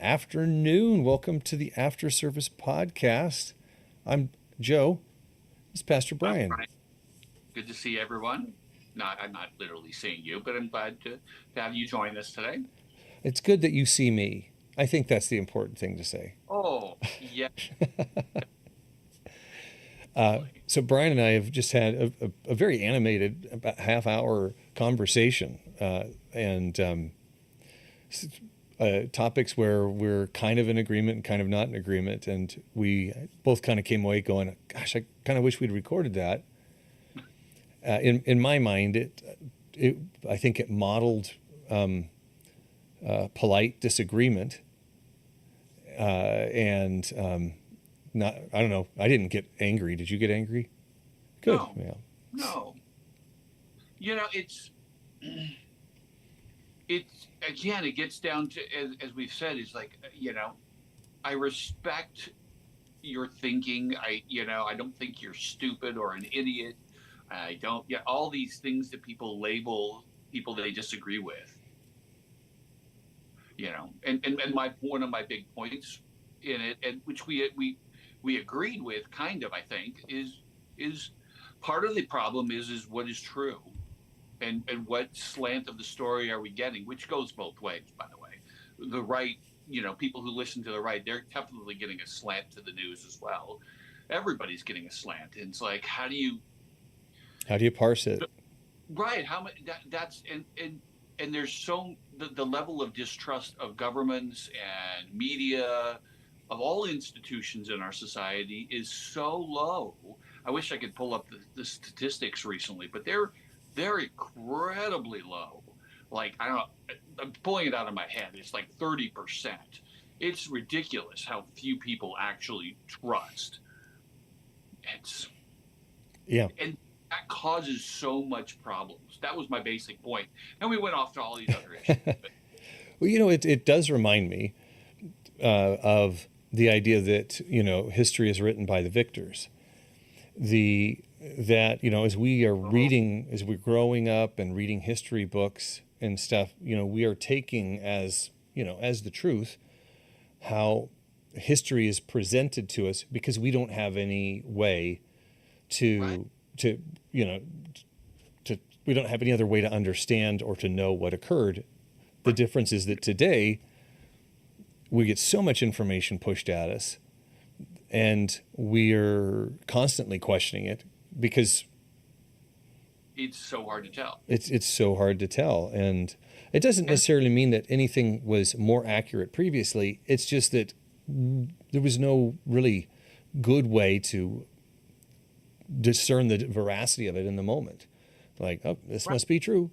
afternoon. Welcome to the After Service Podcast. I'm Joe. This is Pastor Brian. Brian. Good to see everyone. I'm not literally seeing you, but I'm glad to have you join us today. It's good that you see me. I think that's the important thing to say. Oh, yeah. So Brian and I have just had a very animated, about half-hour conversation, and topics where we're kind of in agreement and kind of not in agreement, and we both kind of came away going, "Gosh, I kind of wish we'd recorded that." In my mind, I think it modeled polite disagreement, and not. I don't know. I didn't get angry. Did you get angry? Good. No, Yeah. no. It's again, it gets down to, as we've said, it's like, I respect your thinking. I don't think you're stupid or an idiot. I don't, yeah, all these things that people label people they disagree with, and one of my big points in it, and which we agreed with, kind of, I think, is part of the problem is what is true, and what slant of the story are we getting, which goes both ways, by the way. The right, people who listen to the right, they're definitely getting a slant to the news as well. Everybody's getting a slant, and it's like, how do you parse it? right? How much that's and there's the level of distrust of governments and media, of all institutions in our society, is so low. I wish I could pull up the statistics recently, but they're incredibly low. Like, I don't know, I'm pulling it out of my head. It's like 30%. It's ridiculous how few people actually trust. It's Yeah. And that causes so much problems. That was my basic point. And we went off to all these other issues. Well, it does remind me of the idea that, history is written by the victors. As we are reading, as we're growing up and reading history books and stuff, we are taking as the truth how history is presented to us, because we don't have any way to we don't have any other way to understand or to know what occurred. The difference is that today we get so much information pushed at us, and we're constantly questioning it because it's so hard to tell. It's so hard to tell, and it doesn't necessarily mean that anything was more accurate previously. It's just that there was no really good way to discern the veracity of it in the moment. Like, oh, this must be true.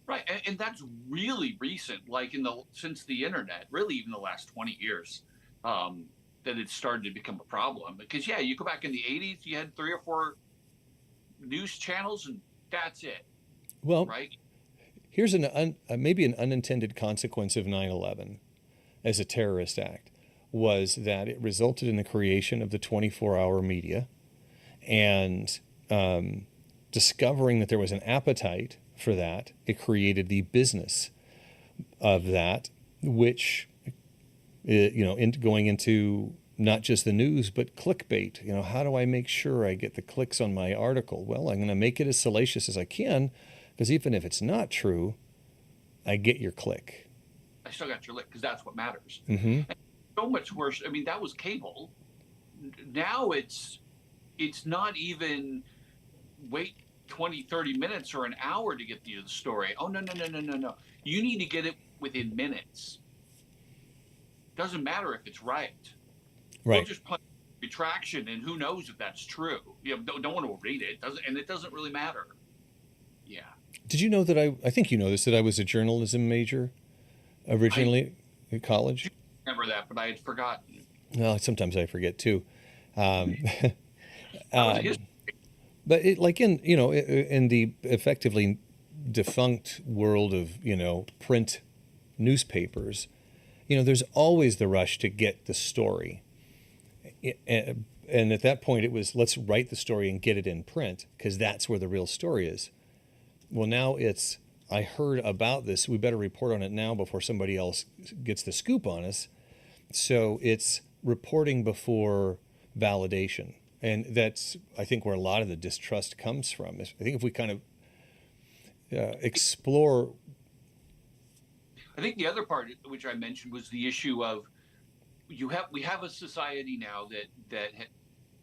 Right, and that's really recent, like since the internet, really even the last 20 years, that it started to become a problem. Because you go back in the 80s, you had 3 or 4 news channels, and that's it. Well, right. Here's maybe an unintended consequence of 9/11 as a terrorist act, was that it resulted in the creation of the 24-hour media, and discovering that there was an appetite for that, it created the business of that, which, going into not just the news, but clickbait. How do I make sure I get the clicks on my article? Well, I'm going to make it as salacious as I can, because even if it's not true, I get your click. I still got your lick, because that's what matters. Mm-hmm. So much worse. I mean, that was cable. Now it's not even wait 20, 30 minutes or an hour to get the story. Oh, no. You need to get it within minutes. Doesn't matter if it's right. Right. We'll just put retraction, and who knows if that's true. Don't want to read it. It doesn't really matter. Yeah. Did you know that I think you know this, that I was a journalism major originally in college? I remember that, but I had forgotten. Well, sometimes I forget too. But in the effectively defunct world of print newspapers, there's always the rush to get the story, and at that point it was, let's write the story and get it in print, because that's where the real story is. Well, now it's, I heard about this, we better report on it now before somebody else gets the scoop on us. So it's reporting before validation. And that's, I think, where a lot of the distrust comes from. I think if we kind of explore. I think the other part, which I mentioned, was the issue of we have a society now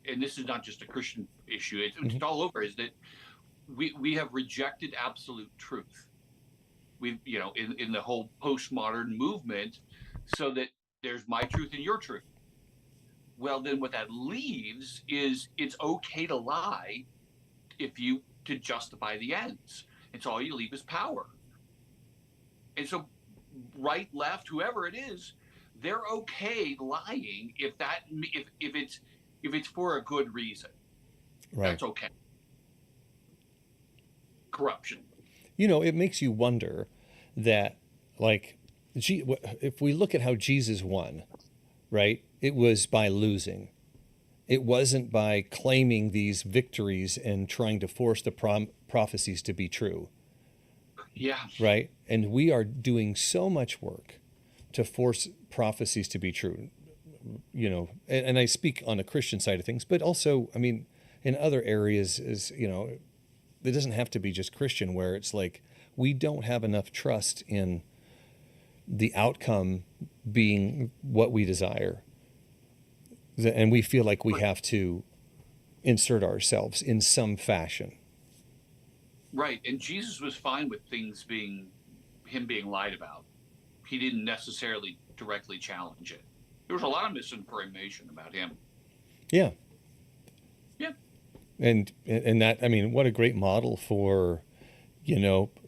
and this is not just a Christian issue; Mhm. it's all over. Is that we have rejected absolute truth. We in the whole postmodern movement, so that there's my truth and your truth. Well, then what that leaves is it's okay to lie if you to justify the ends. And so all you leave is power. And so right, left, whoever it is, they're okay lying if it's for a good reason. Right. That's okay. Corruption. It makes you wonder that, like, if we look at how Jesus won, right, it was by losing. It wasn't by claiming these victories and trying to force the prophecies to be true, Yeah. right? And we are doing so much work to force prophecies to be true, and I speak on the Christian side of things, but also, I mean, in other areas, it doesn't have to be just Christian, where it's like we don't have enough trust in the outcome being what we desire. And we feel like we have to insert ourselves in some fashion. Right. And Jesus was fine with things him being lied about. He didn't necessarily directly challenge it. There was a lot of misinformation about him. Yeah. Yeah. And that, I mean, what a great model for,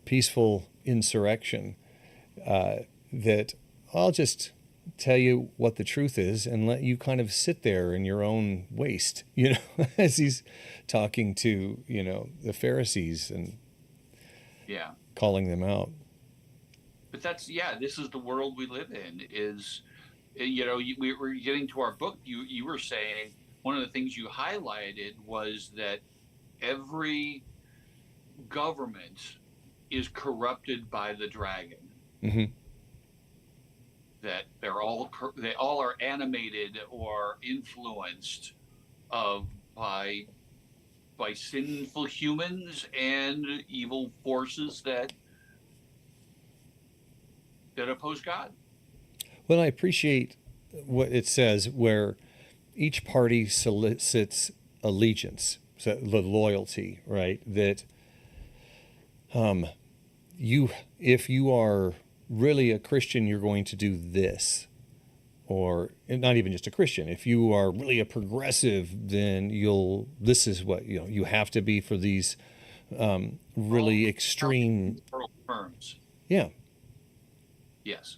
peaceful insurrection. That I'll just tell you what the truth is and let you kind of sit there in your own waste, as he's talking to, the Pharisees and Yeah. calling them out. But this is the world we live in. We were getting to our book. You were saying one of the things you highlighted was that every government is corrupted by the dragon. Mm-hmm. That they all are animated or influenced of by sinful humans and evil forces that oppose God. Well, I appreciate what it says, where each party solicits allegiance, so the loyalty, right? That if you are really a Christian, you're going to do this. Or not even just a Christian. If you are really a progressive, then this is what, you have to be for these really extreme. Terms. Yeah. Yes.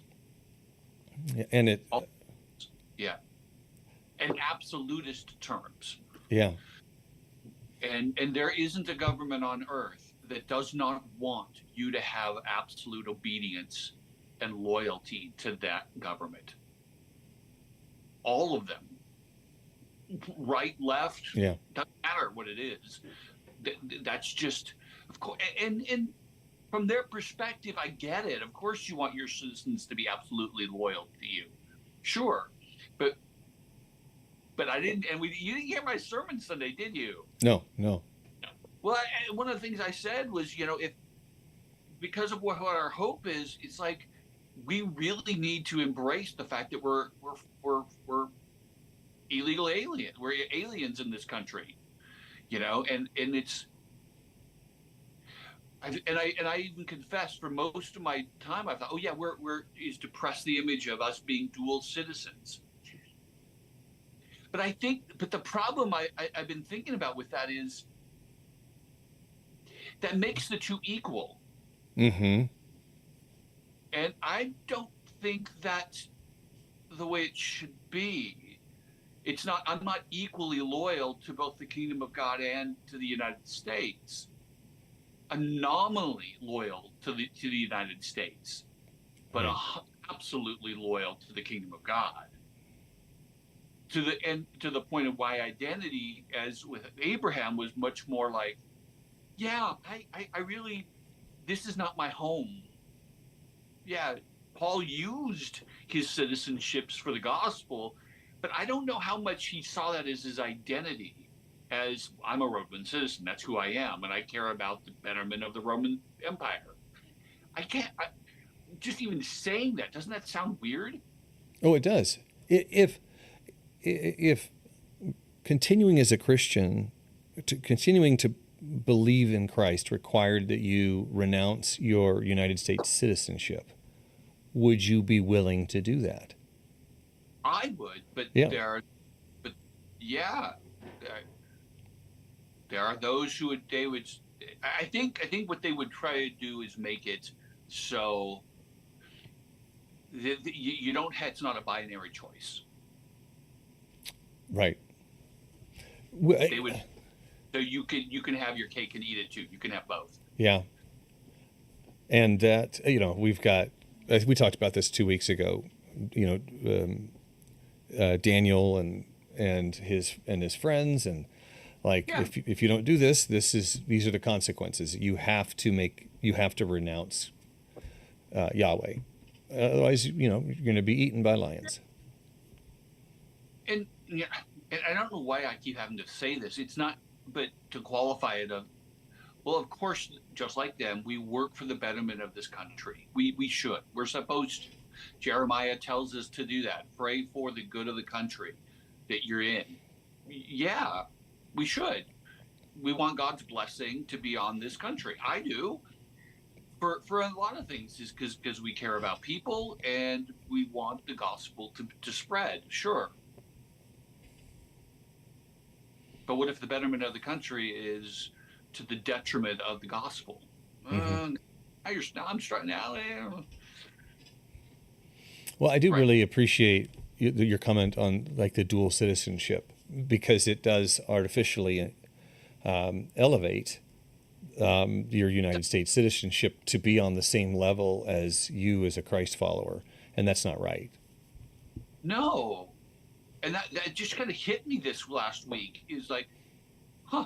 And it, Yeah. And absolutist terms. yeah. And there isn't a government on earth that does not want you to have absolute obedience and loyalty to that government. All of them, right, left, Yeah. doesn't matter what it is. That's just, of course, and from their perspective, I get it. Of course, you want your citizens to be absolutely loyal to you, sure, but I didn't, and you didn't hear my sermon Sunday, did you? No. Well, one of the things I said was, if because of what our hope is, it's like we really need to embrace the fact that we're illegal aliens. We're aliens in this country, and it's. I even confessed for most of my time I thought, oh yeah, we're is to press the image of us being dual citizens. But the problem I've been thinking about with that is that makes the two equal. Mm-hmm. And I don't think that's the way it should be. I'm not equally loyal to both the kingdom of God and to the United States. I'm nominally loyal to the United States, but Right. absolutely loyal to the kingdom of God. To the point of why identity, as with Abraham, was much more like, yeah, I really, this is not my home. Yeah, Paul used his citizenships for the gospel, but I don't know how much he saw that as his identity. As I'm a Roman citizen, that's who I am, and I care about the betterment of the Roman Empire. I can't. Just even saying that, doesn't that sound weird? Oh, it does. If continuing as a Christian, continuing to believe in Christ required that you renounce your United States citizenship, would you be willing to do that? I would, but Yeah. but yeah, there, there are those who would they would. I think what they would try to do is make it so you don't. It's not a binary choice. Right. They would. So you can have your cake and eat it too. You can have both. Yeah. And that, we've got, we talked about this 2 weeks ago, Daniel and his friends, and like, Yeah. if you don't do this, these are the consequences. You have to renounce Yahweh. Otherwise, you're going to be eaten by lions. And yeah, and I don't know why I keep having to say this. It's not, but to qualify it, well, of course, just like them, we work for the betterment of this country. We should. We're supposed to. Jeremiah tells us to do that. Pray for the good of the country that you're in. Yeah, we should. We want God's blessing to be on this country. I do. For a lot of things, is because we care about people and we want the gospel to spread. Sure. But what if the betterment of the country is to the detriment of the gospel? Mm-hmm. Now I'm starting out. Well, I do Right. really appreciate your comment on like the dual citizenship, because it does artificially elevate your United States citizenship to be on the same level as you as a Christ follower, and that's not right. No. And that just kind of hit me this last week. Is like, huh?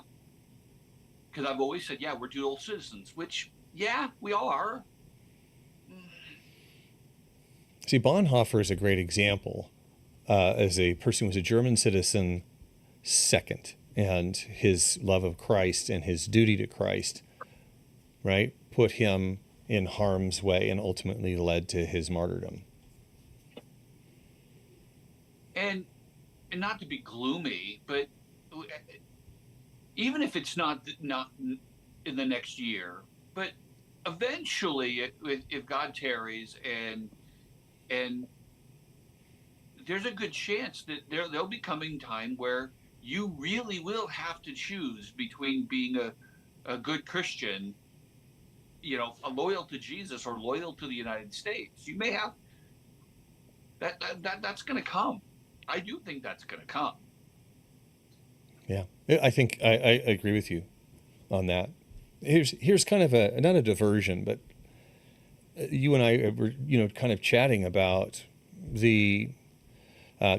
Because I've always said, yeah, we're dual citizens, which, yeah, we are. See, Bonhoeffer is a great example as a person who was a German citizen second, and his love of Christ and his duty to Christ, right, put him in harm's way and ultimately led to his martyrdom. And not to be gloomy, but even if it's not in the next year, but eventually, if God tarries, and there's a good chance that there'll be coming time where you really will have to choose between being a good Christian, loyal to Jesus, or loyal to the United States. You may have that's going to come. I do think that's going to come. Yeah, I think I agree with you on that. Here's kind of not a diversion, but you and I were kind of chatting about the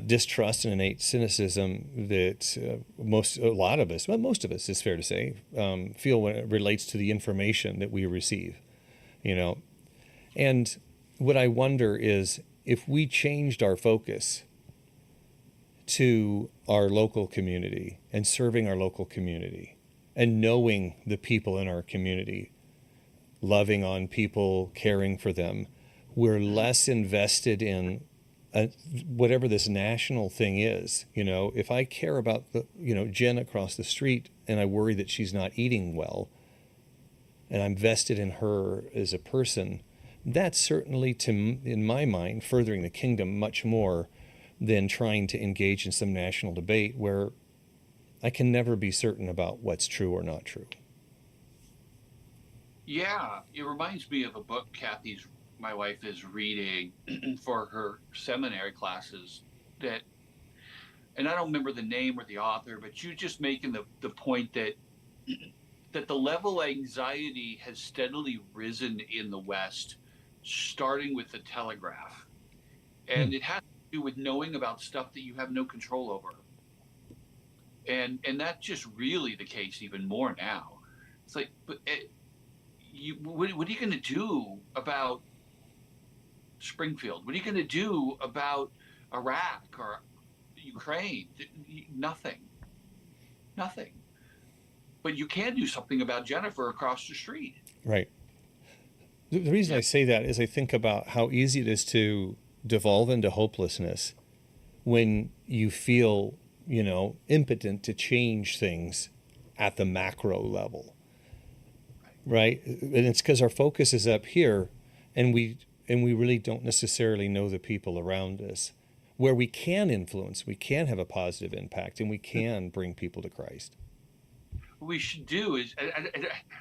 distrust and innate cynicism that most of us, it's fair to say, feel when it relates to the information that we receive. And what I wonder is, if we changed our focus to our local community and serving our local community and knowing the people in our community, loving on people, caring for them, we're less invested in whatever this national thing is. If I care about Jen across the street and I worry that she's not eating well, and I'm vested in her as a person, that's certainly, in my mind, furthering the kingdom much more than trying to engage in some national debate where I can never be certain about what's true or not true. Yeah, it reminds me of a book my wife is reading for her seminary classes, and I don't remember the name or the author, but you're just making the point that the level of anxiety has steadily risen in the West, starting with the telegraph. And it has to do with knowing about stuff that you have no control over. And that's just really the case even more now. It's like, but what are you going to do about Springfield? What are you going to do about Iraq or Ukraine? Nothing. Nothing. But you can do something about Jennifer across the street. Right. The reason Yeah. I say that is I think about how easy it is to devolve into hopelessness when you feel, impotent to change things at the macro level, right? And it's because our focus is up here, and we really don't necessarily know the people around us, where we can influence, we can have a positive impact, and we can bring people to Christ. What we should do is,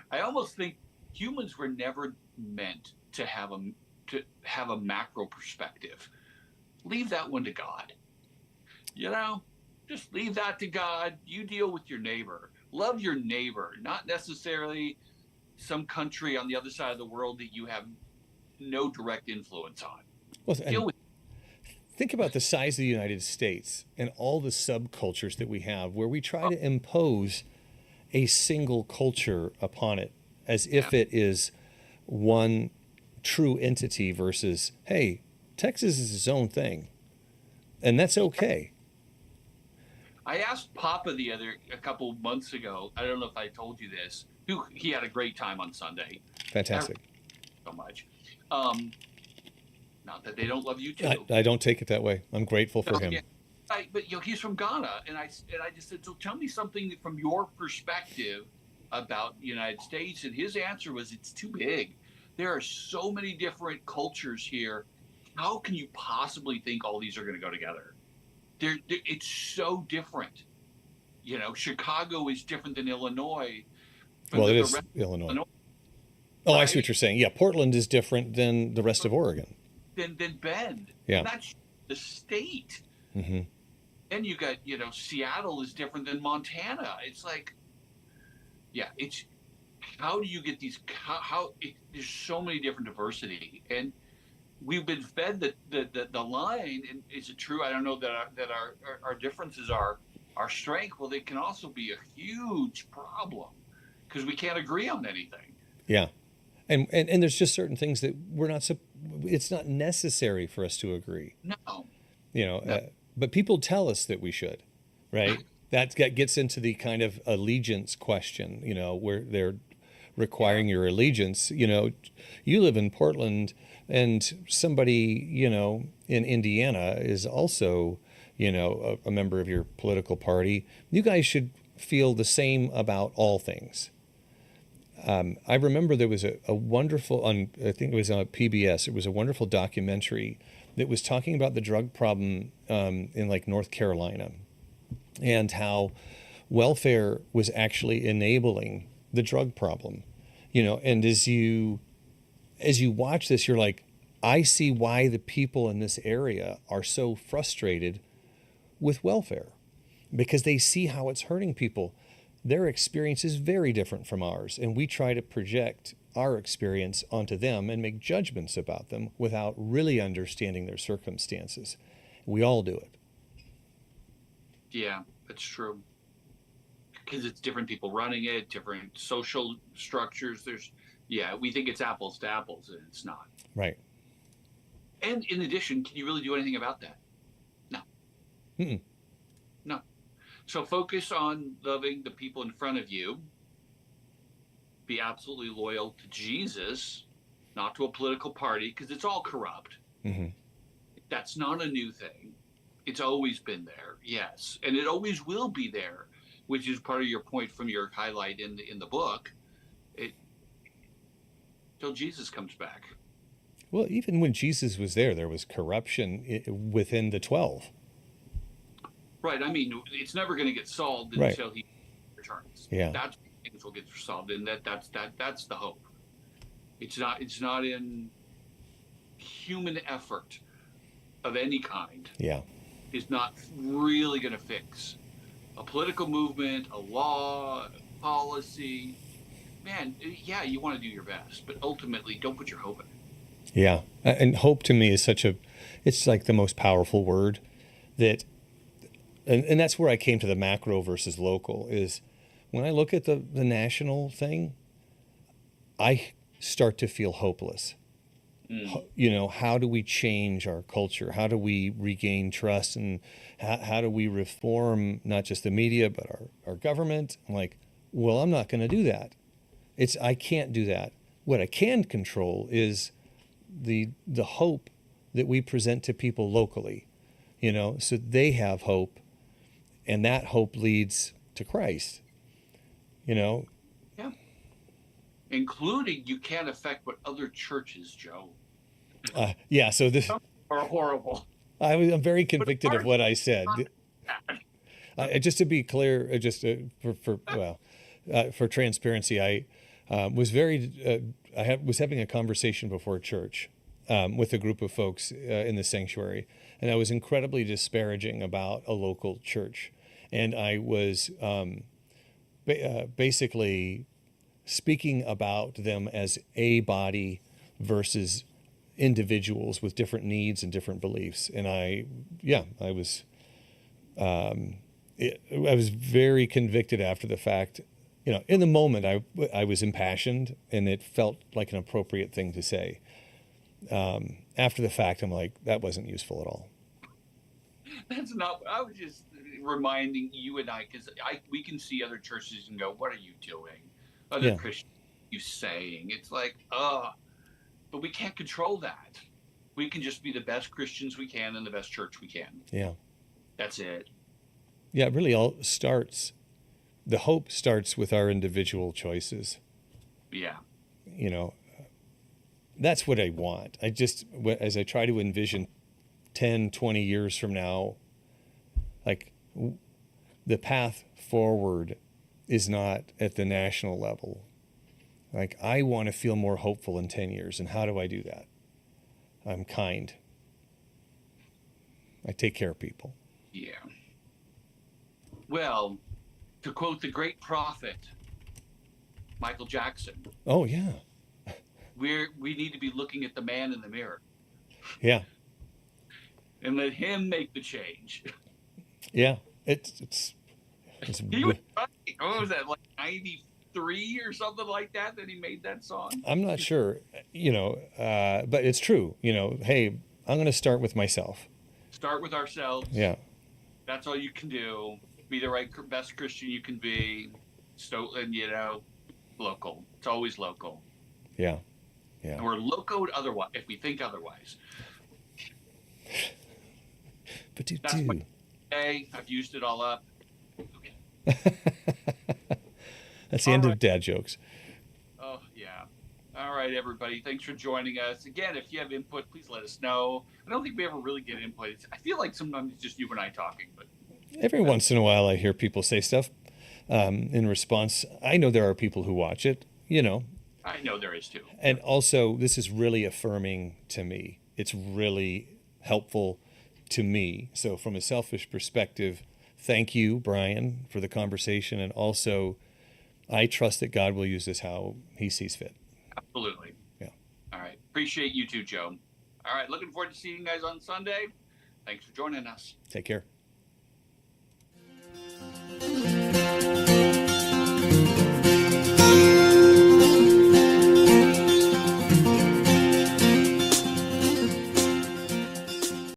I almost think humans were never meant to have a macro perspective. Leave that one to God. You know, just leave that to God. You deal with your neighbor. Love your neighbor, not necessarily some country on the other side of the world that you have no direct influence on. Well, Deal and with. think about the size of the United States and all the subcultures that we have, where we try to impose a single culture upon it as if Yeah. it is one true entity versus, hey, Texas is its own thing, and that's okay. I asked Papa a couple months ago. I don't know if I told you this. Who he had a great time on Sunday. Fantastic. So much. Um, Not that they don't love you I, too. I don't take it that way. I'm grateful for No, him. yeah. But he's from Ghana, and I just said, so tell me something from your perspective about the United States, and his answer was, it's too big. There are so many different cultures here. How can you possibly think all these are going to go together? It's so different. Chicago is different than Illinois. From Well, it the is rest of Illinois. Illinois, Oh, I see what right? you're saying. Yeah, Portland is different than the rest of Oregon. Then Bend, Yeah. and that's the state. Hmm. Then you got, Seattle is different than Montana. It's like, yeah, it's how do you get these? There's so many different diversity, and we've been fed the line. And is it true? I don't know that our differences are our strength. Well, they can also be a huge problem because we can't agree on anything. Yeah. And there's just certain things that it's not necessary for us to agree, No, no, but people tell us that we should, right? That gets into the kind of allegiance question, where they're requiring your allegiance. You live in Portland, and somebody, in Indiana is also, a member of your political party. You guys should feel the same about all things. I remember there was a wonderful, I think it was on PBS, it was a wonderful documentary that was talking about the drug problem in like North Carolina, and how welfare was actually enabling the drug problem. And as you watch this, you're like, I see why the people in this area are so frustrated with welfare, because they see how it's hurting people. Their experience is very different from ours, and we try to project our experience onto them and make judgments about them without really understanding their circumstances. We all do it. yeah, that's true. Because it's different people running it, different social structures. Yeah, we think it's apples to apples, and it's not. Right. And in addition, can you really do anything about that? No. Mm-mm. No. So focus on loving the people in front of you. Be absolutely loyal to Jesus, not to a political party, because it's all corrupt. Mm-hmm. That's not a new thing. It's always been there, yes, and it always will be there, which is part of your point from your highlight in the book. It till Jesus comes back. Well, even when Jesus was there was corruption within the 12. Right. I mean, it's never going to get solved Right. until he returns. Yeah. That's when things will get solved, and that's the hope. It's not in human effort of any kind. Yeah. Is not really going to fix a political movement, a law, a policy. Man, yeah, you want to do your best, but ultimately, don't put your hope in it. Yeah. And hope to me is it's like the most powerful word that, and that's where I came to the macro versus local, is when I look at the national thing, I start to feel hopeless. Mm. You know, how do we change our culture? How do we regain trust? And how do we reform not just the media, but our government? I'm like, well, I'm not going to do that. I can't do that. What I can control is the hope that we present to people locally, you know, so they have hope, and that hope leads to Christ, you know. Yeah. Including you can't affect what other churches, Joe, Yeah, so this are horrible. I'm very But convicted of ours what I are said. not bad. Just to be clear, just for transparency, I was was having a conversation before church with a group of folks in the sanctuary, and I was incredibly disparaging about a local church, and I was basically speaking about them as a body versus individuals with different needs and different beliefs, and I was. I was very convicted after the fact. You know, in the moment, I was impassioned, and it felt like an appropriate thing to say. After the fact, I'm like, that wasn't useful at all. That's not. I was just reminding you and I, because we can see other churches and go, "What are you doing?" Other Yeah, Christians, you saying it's like, but we can't control that. We can just be the best Christians we can and the best church we can. yeah, That's it. yeah. It really all starts. The hope starts with our individual choices. Yeah. You know, that's what I want. As I try to envision 10, 20 years from now, like the path forward is not at the national level. Like, I want to feel more hopeful in 10 years. And how do I do that? I'm kind. I take care of people. Yeah. Well, to quote the great prophet Michael Jackson, Oh, yeah. we need to be looking at the man in the mirror Yeah. and let him make the change. Yeah. It's He was, what was that, like 93 or something like that he made that song? I'm not sure, you know, but it's true. You know, hey, I'm going to start with myself. Start with ourselves. Yeah. That's all you can do. Be the best Christian you can be. And, local. It's always local. Yeah. Yeah. And we're locoed otherwise if we think otherwise. But That's my day. I've used it all up. Okay. That's the end of dad jokes. Oh, yeah. All right, everybody. Thanks for joining us. Again, if you have input, please let us know. I don't think we ever really get input. I feel like sometimes it's just you and I talking, but Every once in a while, I hear people say stuff in response. I know there are people who watch it, you know. I know there is too. And also, this is really affirming to me. It's really helpful to me. So, from a selfish perspective, thank you, Brian, for the conversation. And also, I trust that God will use this how he sees fit. Absolutely. Yeah. All right. Appreciate you too, Joe. All right. Looking forward to seeing you guys on Sunday. Thanks for joining us. Take care.